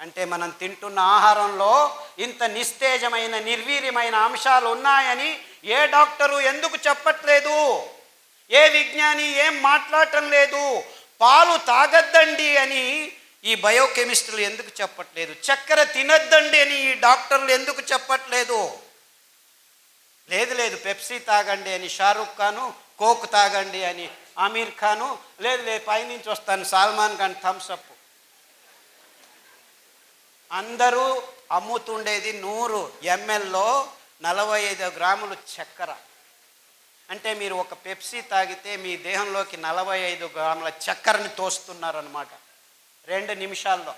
అంటే మనం తింటున్న ఆహారంలో ఇంత నిస్తేజమైన నిర్వీర్యమైన అంశాలు ఉన్నాయని ఏ డాక్టరు ఎందుకు చెప్పట్లేదు? ఏ విజ్ఞాని ఏం మాట్లాడటం లేదు? పాలు తాగద్దండి అని ఈ బయోకెమిస్టులు ఎందుకు చెప్పట్లేదు? చక్కెర తినద్దండి అని ఈ డాక్టర్లు ఎందుకు చెప్పట్లేదు? లేదు పెప్సీ తాగండి అని షారూఖ్ ఖాను, కోక్ తాగండి అని ఆమీర్ ఖాను, లేదు పైనుంచి వస్తాను సల్మాన్ ఖాన్ థమ్స్అప్. అందరూ అమ్ముతుండేది 100 mlలో 45 గ్రాములు చక్కెర. అంటే మీరు ఒక పెప్సీ తాగితే మీ దేహంలోకి 45 గ్రాముల చక్కెరని తోస్తున్నారనమాట 2 నిమిషాల్లో.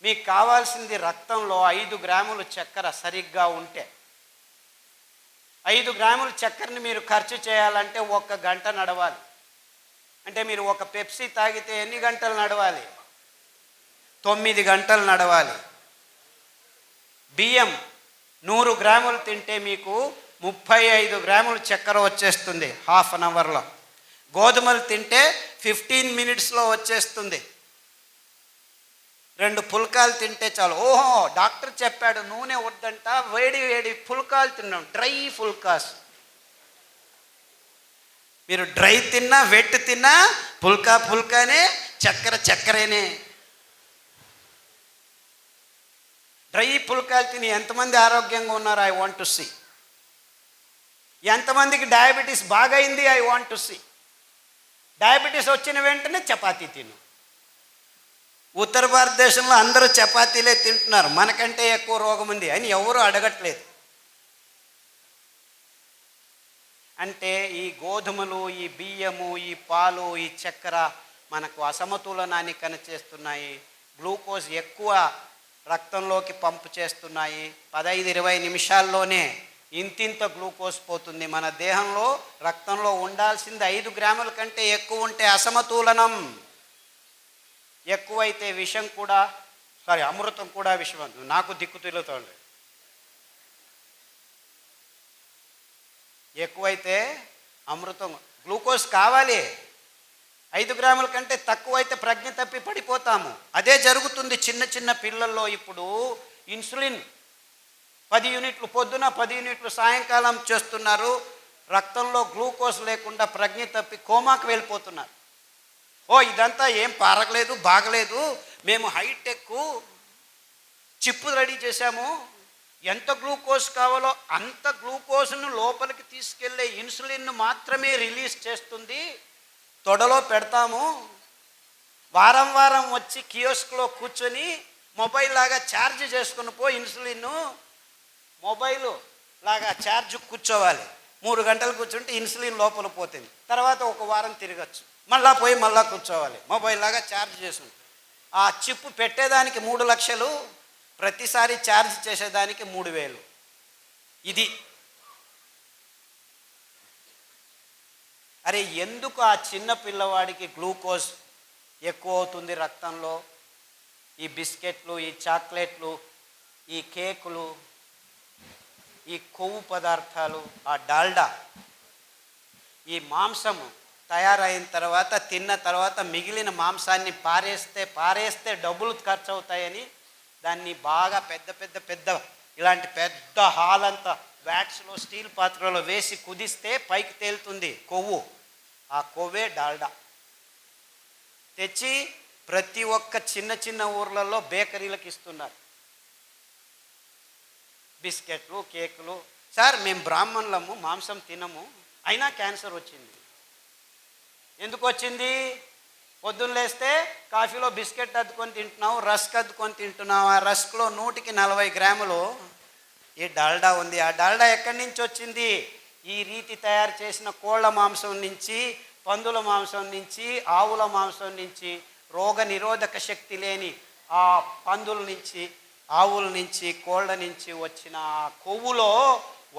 మీకు కావాల్సింది రక్తంలో 5 గ్రాములు చక్కెర సరిగ్గా ఉంటే. 5 గ్రాముల చక్కెరని మీరు ఖర్చు చేయాలంటే 1 గంట నడవాలి. అంటే మీరు ఒక పెప్సీ తాగితే ఎన్ని గంటలు నడవాలి? 9 గంటలు నడవాలి. బియ్యం 100 గ్రాములు తింటే మీకు 35 గ్రాములు చక్కెర వచ్చేస్తుంది హాఫ్ అన్ అవర్లో. గోధుమలు తింటే 15 మినిట్స్లో వచ్చేస్తుంది. 2 పుల్కాలు తింటే చాలు. ఓహో, డాక్టర్ చెప్పాడు నూనె వద్దంట, వేడి పుల్కాలు తిన్నాం, డ్రై పుల్కాస్. మీరు డ్రై తిన్నా వెట్ తిన్నా పుల్కానే, చక్కెరేనే. డ్రై పుల్కాలు తిని ఎంతమంది ఆరోగ్యంగా ఉన్నారు? I want to see. ఎంతమందికి డయాబెటీస్ బాగైంది? I want to see. Diabetes వచ్చిన వెంటనే చపాతీ తిను. ఉత్తర భారతదేశంలో అందరూ చపాతీలే తింటున్నారు, మనకంటే ఎక్కువ రోగం ఉంది అని ఎవరు అడగట్లేదు. అంటే ఈ గోధుమలు, ఈ బియ్యము, ఈ పాలు, ఈ చక్కెర మనకు అసమతులనాన్ని కనిచేస్తున్నాయి. గ్లూకోజ్ ఎక్కువ రక్తంలోకి పంపు చేస్తున్నాయి. 15-20 నిమిషాల్లోనే ఇంతింత గ్లూకోజ్ పోతుంది. మన దేహంలో రక్తంలో ఉండాల్సింది 5 గ్రాముల కంటే ఎక్కువ ఉంటే అసమతులనం. ఎక్కువైతే విషం కూడా, అమృతం కూడా విషం. నాకు దిక్కు తెలుతోంది. ఎక్కువైతే అమృతం, గ్లూకోజ్ కావాలి. 5 గ్రాముల కంటే తక్కువైతే ప్రజ్ఞ తప్పి పడిపోతాము. అదే జరుగుతుంది చిన్న పిల్లల్లో. ఇప్పుడు ఇన్సులిన్ 10 యూనిట్లు పొద్దున, 10 యూనిట్లు సాయంకాలం చేస్తున్నారు. రక్తంలో గ్లూకోజ్ లేకుండా ప్రజ్ఞ తప్పి కోమాకు వెళ్ళిపోతున్నారు. ఇదంతా ఏం బాగలేదు, మేము హైటెక్ చిప్పు రెడీ చేశాము, ఎంత గ్లూకోజ్ కావాలో అంత గ్లూకోజ్ను లోపలికి తీసుకెళ్లే ఇన్సులిన్ను మాత్రమే రిలీజ్ చేస్తుంది, తొడలో పెడతాము, వారం వచ్చి కియోస్క్లో కూర్చొని మొబైల్ లాగా ఛార్జ్ చేసుకుని ఇన్సులిన్ను మొబైల్ లాగా ఛార్జ్ కూర్చోవాలి. 3 గంటలు కూర్చుంటే ఇన్సులిన్ లోపల పోతుంది. తర్వాత 1 వారం తిరగచ్చు, మళ్ళా కూర్చోవాలి, మొబైల్ లాగా ఛార్జ్ చేసుకుని. ఆ చిప్పు పెట్టేదానికి 3 లక్షలు, ప్రతిసారి ఛార్జ్ చేసేదానికి 3000. ఇది అరే ఎందుకు ఆ చిన్న పిల్లవాడికి గ్లూకోజ్ ఎక్కువ అవుతుంది రక్తంలో? ఈ బిస్కెట్లు, ఈ చాక్లెట్లు, ఈ కేకులు, ఈ కొవ్వు పదార్థాలు, ఆ డాల్డా, ఈ మాంసము తయారైన తర్వాత తిన్న తర్వాత మిగిలిన మాంసాన్ని పారేస్తే డబ్బులు ఖర్చు అవుతాయని దాన్ని బాగా పెద్ద ఇలాంటి పెద్ద హాల్ అంతా వ్యాట్స్లో స్టీల్ పాత్రలో వేసి కుదిస్తే పైకి తేలుతుంది కొవ్వు. ఆ కొవ్వే డాల్డా. తెచ్చి ప్రతి ఒక్క చిన్న ఊర్లలో బేకరీలకు ఇస్తున్నారు. బిస్కెట్లు, కేకులు. సార్ మేము బ్రాహ్మణులము, మాంసం తినము, అయినా క్యాన్సర్ వచ్చింది. ఎందుకు వచ్చింది? పొద్దున్న లేస్తే కాఫీలో బిస్కెట్ అద్దుకొని తింటున్నావు, రస్క్ అద్దుకొని తింటున్నావు. ఆ రస్క్లో 100కి 40 గ్రాములు ఈ డాల్డా ఉంది. ఆ డాల్డా ఎక్కడి నుంచి వచ్చింది? ఈ రీతి తయారు చేసిన కోళ్ళ మాంసం నుంచి, పందుల మాంసం నుంచి, ఆవుల మాంసం నుంచి, రోగ నిరోధక శక్తి లేని ఆ పందుల నుంచి, ఆవుల నుంచి, కోళ్ళ నుంచి వచ్చిన కొవ్వులో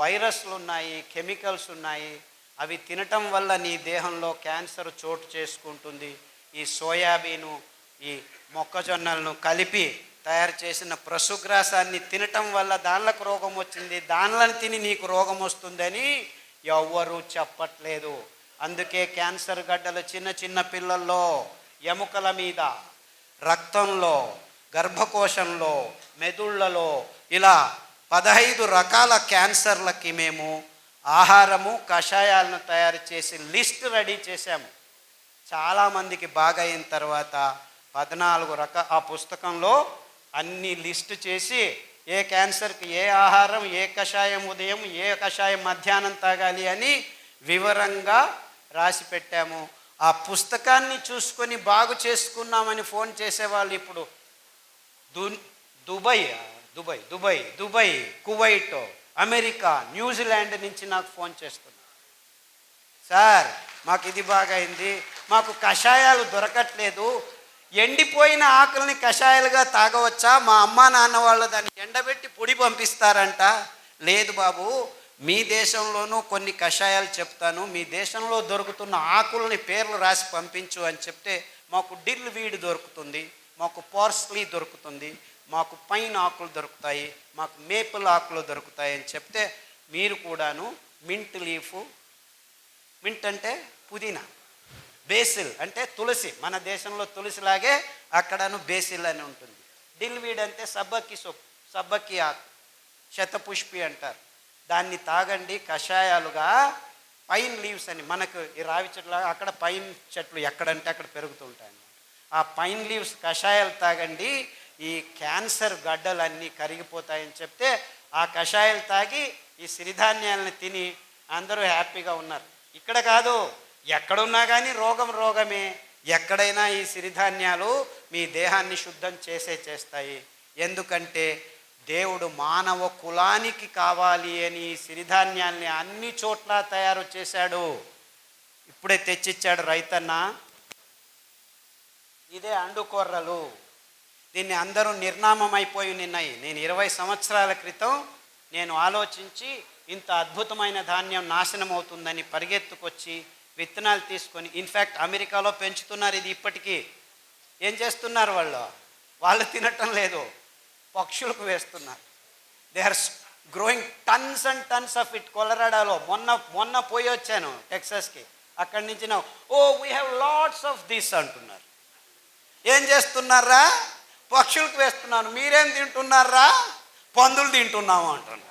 వైరస్లు ఉన్నాయి, కెమికల్స్ ఉన్నాయి. అవి తినటం వల్ల నీ దేహంలో క్యాన్సర్ చోటు చేసుకుంటుంది. ఈ సోయాబీను, ఈ మొక్కజొన్నలను కలిపి తయారు చేసిన పశుగ్రాసాన్ని తినటం వల్ల దానిలకు రోగం వచ్చింది. దానిలను తిని నీకు రోగం వస్తుందని ఎవ్వరూ చెప్పట్లేదు. అందుకే క్యాన్సర్ గడ్డలు చిన్న పిల్లల్లో ఎముకల మీద, రక్తంలో, గర్భకోశంలో, మెదుళ్లలో ఇలా 15 రకాల క్యాన్సర్లకి మేము ఆహారము కషాయాలను తయారు చేసి లిస్ట్ రెడీ చేశాము. చాలామందికి బాగా అయిన తర్వాత 14 ఆ పుస్తకంలో అన్ని లిస్ట్ చేసి ఏ క్యాన్సర్కి ఏ ఆహారం, ఏ కషాయం ఉదయం, ఏ కషాయం మధ్యాహ్నం తాగాలి అని వివరంగా రాసి పెట్టాము. ఆ పుస్తకాన్ని చూసుకొని బాగు చేసుకున్నామని ఫోన్ చేసేవాళ్ళు ఇప్పుడు దుబాయ్, కువైట్, అమెరికా, న్యూజిలాండ్ నుంచి నాకు ఫోన్ చేస్తున్నారు. సార్ మాకు ఇది బాగా అయింది, మాకు కషాయాలు దొరకట్లేదు, ఎండిపోయిన ఆకుల్ని కషాయాలుగా తాగవచ్చా? మా అమ్మా నాన్న వాళ్ళు దాన్ని ఎండబెట్టి పొడి పంపిస్తారంట. లేదు బాబు, మీ దేశంలోనూ కొన్ని కషాయాలు చెప్తాను, మీ దేశంలో దొరుకుతున్న ఆకుల్ని పేర్లు రాసి పంపించు అని చెప్తే మాకు డిల్ వీడ్ దొరుకుతుంది, మాకు పార్స్లీ దొరుకుతుంది, మాకు పైన్ ఆకులు దొరుకుతాయి, మాకు మేపుల్ ఆకులు దొరుకుతాయి అని చెప్తే మీరు కూడాను మింట్ లీఫ్, మింట్ అంటే పుదీనా, బేసిల్ అంటే తులసి, మన దేశంలో తులసిలాగే అక్కడను బేసిల్ అని ఉంటుంది. డిల్ వీడ్ అంటే సబ్బకి ఆకు, శతపుష్పి అంటారు. దాన్ని తాగండి కషాయాలుగా. పైన్ లీవ్స్ అని మనకు ఈ రావి చెట్లు, అక్కడ పైన్ చెట్లు ఎక్కడంటే అక్కడ పెరుగుతుంటాయి. ఆ పైన్ లీవ్స్ కషాయాలు తాగండి, ఈ క్యాన్సర్ గడ్డలన్నీ కరిగిపోతాయని చెప్తే ఆ కషాయాలు తాగి ఈ సిరిధాన్యాలను తిని అందరూ హ్యాపీగా ఉన్నారు. ఇక్కడ కాదు, ఎక్కడున్నా కానీ రోగమే. ఎక్కడైనా ఈ సిరిధాన్యాలు మీ దేహాన్ని శుద్ధం చేస్తాయి. ఎందుకంటే దేవుడు మానవ కులానికి కావాలి అని ఈ సిరిధాన్యాల్ని అన్ని చోట్ల తయారు చేశాడు. ఇప్పుడే తెచ్చిచ్చాడు రైతన్న. ఇదే అండుకొర్రలు. దీన్ని అందరూ నిర్నామం అయిపోయి ఉన్నాయి. నేను 20 సంవత్సరాల క్రితం నేను ఆలోచించి ఇంత అద్భుతమైన ధాన్యం నాశనం అవుతుందని పరిగెత్తుకొచ్చి విత్తనాలు తీసుకొని, ఇన్ఫ్యాక్ట్ అమెరికాలో పెంచుతున్నారు ఇది ఇప్పటికీ. ఏం చేస్తున్నారు వాళ్ళు తినటం లేదు, పక్షులకు వేస్తున్నారు. They are growing tons and tons of it. కొలరాడాలో మొన్న పోయి వచ్చాను టెక్సాస్కి. అక్కడి నుంచి we have lots of this అంటున్నారు. ఏం చేస్తున్నారా? పక్షులకు వేస్తున్నాను. మీరేం తింటున్నారా? పందులు తింటున్నాము అంటున్నారు.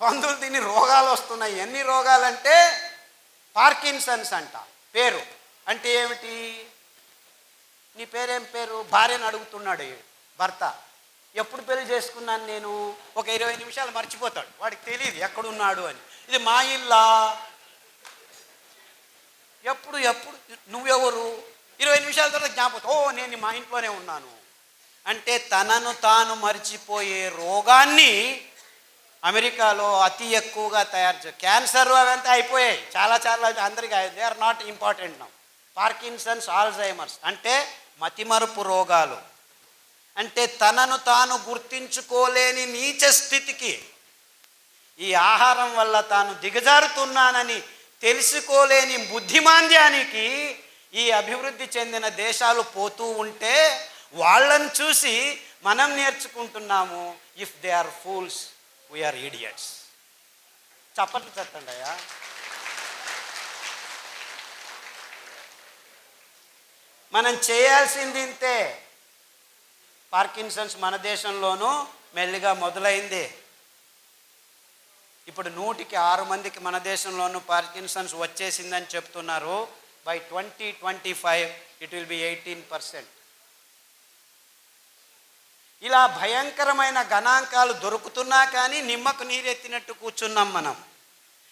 పందులు తిని రోగాలు వస్తున్నాయి. ఎన్ని రోగాలంటే పార్కిన్సన్స్ అంట పేరు. అంటే ఏమిటి? నీ పేరేం పేరు? భార్యను అడుగుతున్నాడు భర్త. ఎప్పుడు పెళ్లి చేసుకున్నాను నేను? ఒక 20 నిమిషాలు మర్చిపోతాడు, వాడికి తెలియదు ఎక్కడున్నాడు అని. ఇది మా ఇల్లా? ఎప్పుడు నువ్వెవరు? 20 నిమిషాల తర్వాత జ్ఞాపకం, నేను మా ఇంట్లోనే ఉన్నాను అంటే తనను తాను మర్చిపోయే రోగాన్ని అమెరికాలో అతి ఎక్కువగా తయారు చేస్తారు. క్యాన్సర్ అవంతా అయిపోయాయి, చాలా అందరికీ. They are not important now. Parkinson's, Alzheimer's అంటే మతిమరుపు రోగాలు. అంటే తనను తాను గుర్తించుకోలేని నీచ స్థితికి, ఈ ఆహారం వల్ల తాను దిగజారుతున్నానని తెలుసుకోలేని బుద్ధిమాంద్యానికి ఈ అభివృద్ధి చెందిన దేశాలు పోతూ ఉంటే వాళ్ళని చూసి మనం నేర్చుకుంటున్నాము. If they are fools, we're idiots. చప్పట్లు చెప్పండి అయ్యా. మనం చేయాల్సింది ఇంతే. పార్కిన్సన్స్ మన దేశంలోనూ మెల్లిగా మొదలైంది. ఇప్పుడు 100కి 6 మందికి మన దేశంలోనూ పార్కిన్సన్స్ వచ్చేసిందని చెప్తున్నారు. By 2025 it will be 18%. ఇలా భయంకరమైన గణాంకాలు దొరుకుతున్నా కానీ నిమ్మకు నీరెత్తినట్టు కూర్చున్నాం మనం.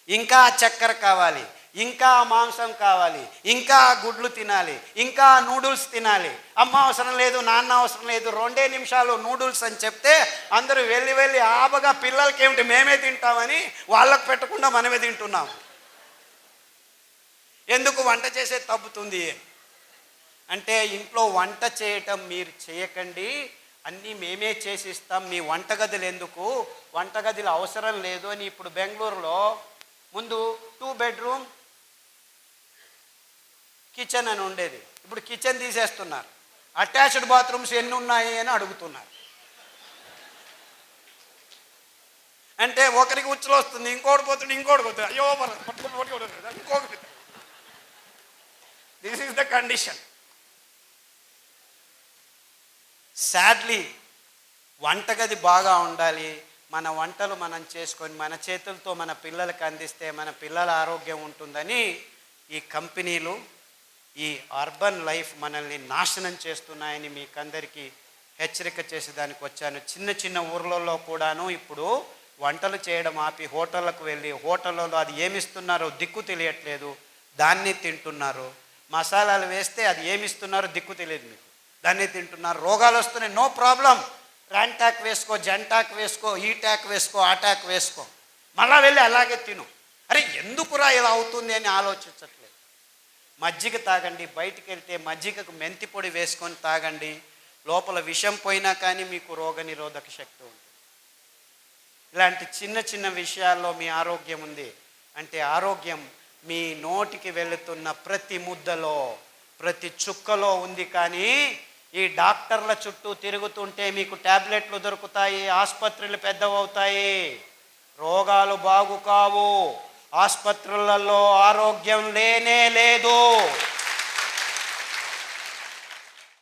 ఇంకా చక్కెర కావాలి, ఇంకా మాంసం కావాలి, ఇంకా గుడ్లు తినాలి, ఇంకా నూడిల్స్ తినాలి. అమ్మ అవసరం లేదు, నాన్న అవసరం లేదు, 2 నిమిషాలు నూడిల్స్ అని చెప్తే అందరూ వెళ్ళి ఆబగా పిల్లలకి ఏమిటి మేమే తింటామని వాళ్ళకు పెట్టకుండా మనమే తింటున్నాం. ఎందుకు? వంట చేసే తప్పుతుంది అంటే ఇంట్లో వంట చేయటం మీరు చేయకండి, అన్నీ మేమే చేసిస్తాం, మీ వంటగదులు ఎందుకు, వంటగదులు అవసరం లేదు అని. ఇప్పుడు బెంగళూరులో ముందు 2 బెడ్రూమ్ కిచెన్ అని ఉండేది, ఇప్పుడు కిచెన్ తీసేస్తున్నారు. అటాచ్డ్ బాత్రూమ్స్ ఎన్ని ఉన్నాయి అని అడుగుతున్నారు. అంటే ఒకరికి ఉచ్చులు వస్తుంది, ఇంకోటి పోతుంది, ఇంకోటి పోతుంది, అయ్యో ఇంకొకటి. This is the condition. Sadly వంటగది బాగా ఉండాలి. మన వంటలు మనం చేసుకొని మన చేతులతో మన పిల్లలకు అందిస్తే మన పిల్లల ఆరోగ్యం ఉంటుందని ఈ కంపెనీలు, ఈ అర్బన్ లైఫ్ మనల్ని నాశనం చేస్తున్నాయని మీకందరికీ హెచ్చరిక చేసేదానికి వచ్చాను. చిన్న చిన్న ఊర్లలో కూడాను ఇప్పుడు వంటలు చేయడం ఆపి హోటళ్ళకు వెళ్ళి హోటళ్ళలో అది ఏమిస్తున్నారో దిక్కు తెలియట్లేదు, దాన్ని తింటున్నారు. మసాలాలు వేస్తే అది ఏమిస్తున్నారో దిక్కు తెలియదు మీకు, దాన్ని తింటున్నారు. రోగాలు వస్తున్నాయి, నో ప్రాబ్లం, ర్యాంటాక్ వేసుకో, జంటాక్ వేసుకో, ఈ ట్యాక్ వేసుకో, ఆ ట్యాక్ వేసుకో, మళ్ళా వెళ్ళి అలాగే తిను. అరే ఎందుకురా ఇలా అవుతుంది అని ఆలోచించట్లేదు. మజ్జిగ తాగండి, బయటికి వెళ్తే మజ్జిగకు మెంతి పొడి వేసుకొని తాగండి, లోపల విషం పోయినా కానీ మీకు రోగనిరోధక శక్తి ఉంటుంది. ఇలాంటి చిన్న చిన్న విషయాల్లో మీ ఆరోగ్యం ఉంది అంటే ఆరోగ్యం మీ నోటికి వెళుతున్న ప్రతి ముద్దలో ప్రతి చుక్కలో ఉంది. కానీ ఈ డాక్టర్ల చుట్టూ తిరుగుతుంటే మీకు ట్యాబ్లెట్లు దొరుకుతాయి, ఆసుపత్రులు పెద్దవవుతాయి, రోగాలు బాగు కావు, ఆసుపత్రులలో ఆరోగ్యం లేనే లేదు.